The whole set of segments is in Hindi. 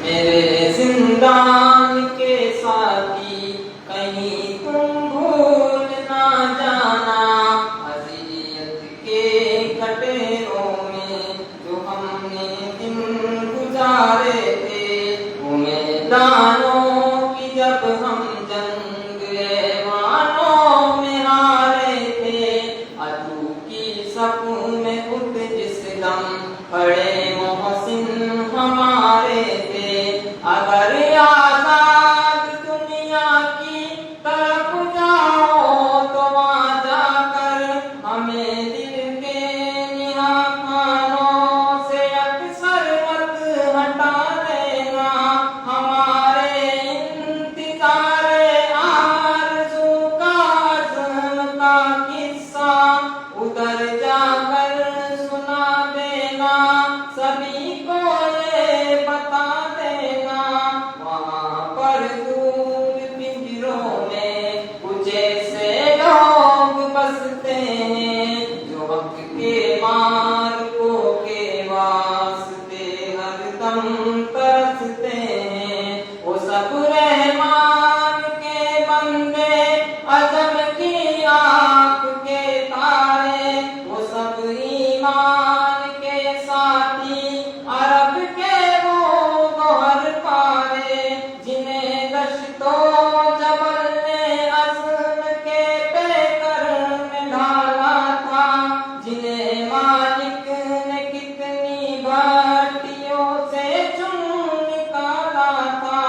मेरे जिंदान के साथी कहीं तुम भूल ना जाना। अज़ियत के कटेरों में जो हमने दिन गुजारे थे, वो मैदानों की जब हम जंग ऐवानों में हारे थे, अदू की सफ़ में खुद जिस दम खड़े मोहसिन हमारे थे। अगर आजाद दुनिया की तरफ जाओ तो वहाँ जाकर हमें दिल के निहा खानों से अक्सर मत हटा देना। हमारे इंतज़ारे आरज़ू का अज़्म का किस्सा उधर जाकर सुना देना। सभी को ये बता देना, वहाँ पर दूर पिंजरों में कुछ ऐसे लोग बसते हैं जो हक के मार्गों के वास्ते हरदम तरसते हैं। वो सब रहमान के बंदे, अजम की आँख के तारे, वो सब ईमान के साथी, अरब के वो गोहर पारे, जिन्हें दश्तो जबल ने अज़्म के पैकर में ढाला था, जिन्हें मालिक ने कितनी भट्टियों से चुन निकाला था।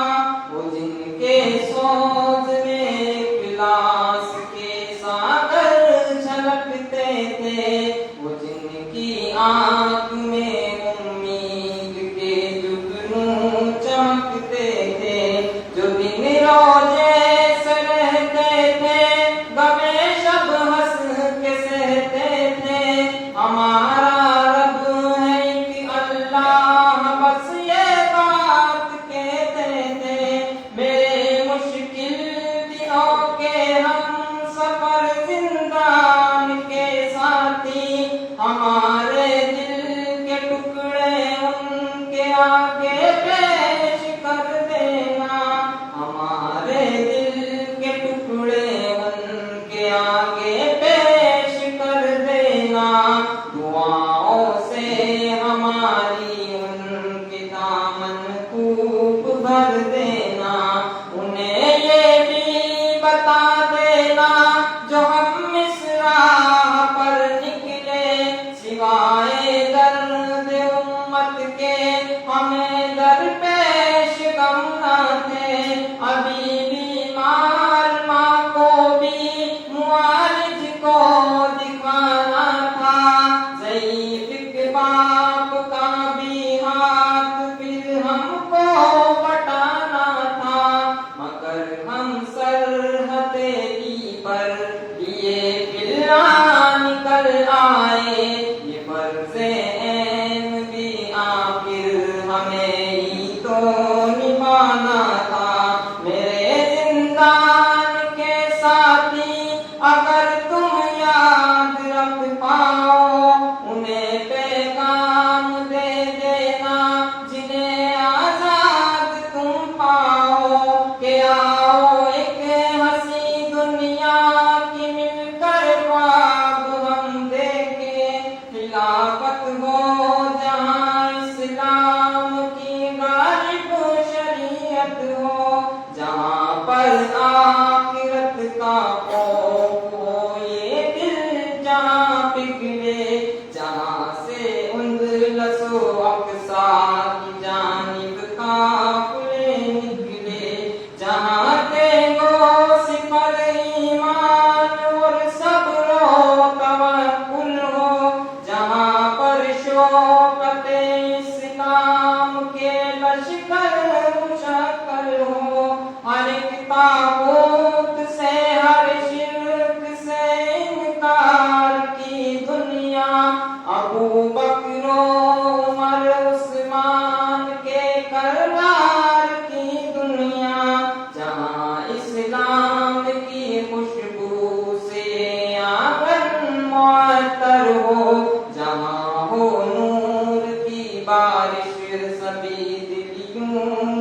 वो जिनके सोज में इखलास के सागर झलकते थे, वो जिनकी आँख में उम्मीद के जुगनू चमकते थे, जो दिन रोजे से रहते थे, गमे शब हंस के सहते थे। हमारा रब है एक अल्लाह, बस ये बात कहते थे। मेरे मुश्किल दिनों के हम सफर जिंदान के साथी, हमारे दिल के टुकड़े उनके आगे पेश कर देना। हमारे दिल के टुकड़े उनके आगे पेश कर देना। दुआओं से हमारी उनके दामन खूब भर देना। उन्हें ये भी बता देना, जो हम इस राह पर निकले, सिवाय दर्द उम्मत के हमें दरपेश गम ना थे। अभी बीमार माँ को भी मुआलिज को दिखाना था, ज़ईफ़ बाप का भी हाथ फिर हमको बटाना था। मगर हम सरहदे दी पर लिए पिल्ला निकल आए, ये बरसे ऐन भी आखिर हमें ही तो निभाना था। मेरे जिंदान के साथी, अगर तुम याद रख पाओ, उन्हें पैगाम दे देना, जिन्हें आजाद तुम पाओ। के आओ एक हंसी दुनिया की मिलकर ख्वाब हम देखें, खिलाफत हो जहाँ इस्लाम की गालिब शरीयत हो, जहाँ पर आखिरत का खौफ हो ये दिल जहाँ पिघले, जहाँ से उंदलस व अक़सा की जानिब काफ़िले निकले, जहाँ तेगो सिफर ईमान और सब्र व तवक्कुल हो, जहाँ पर शौकत इस्लाम के लश्कर मुशक्कल हो। हर एक तागूत से, हर शिर्क से इनकार की दुनिया, अबू बकर उमर उस्मान के करवार की दुनिया, जहाँ इस्लाम की खुशबू से आंगन मुअत्तर हो, जहाँ हो नूर की बारिश सभी दिलियों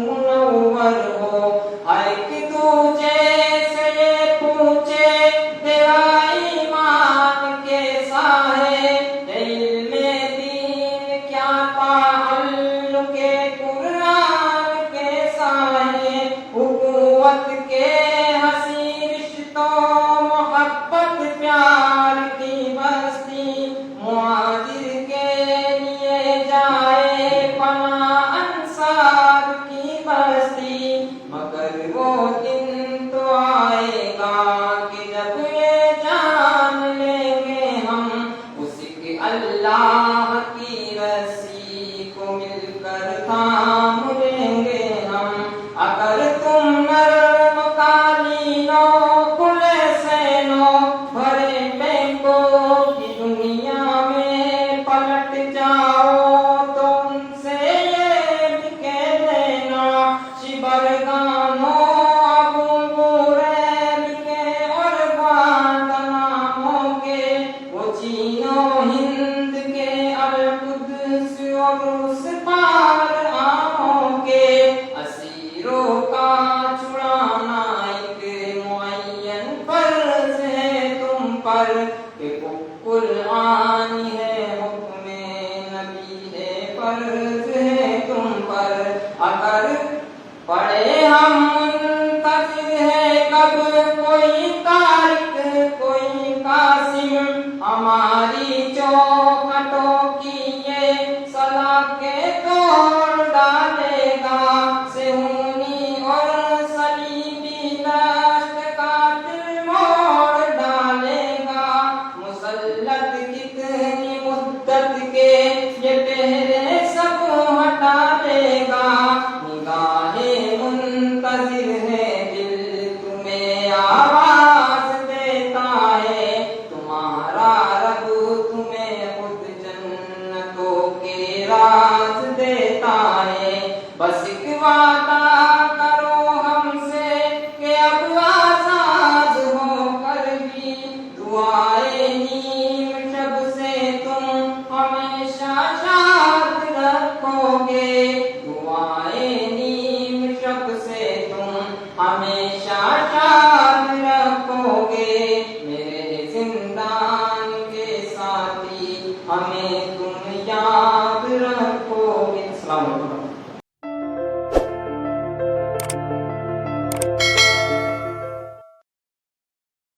अगर पढ़े हम मुंतज़िर है कब कोई तारिक कोई कासिम, हमारी चौखटों की ये सलाखें तोड़ डालेगा। सेहूनी और सलीबी दश्त का दिल मोड़ डालेगा। मुसल्लत कितनी मुद्दत के ये पहरे सब हटा देगा। निगाहे मुंतज़िर है दिल तुम्हें आवाज देता है। तुम्हारा रब तुम्हें खुद जन्नतों के राज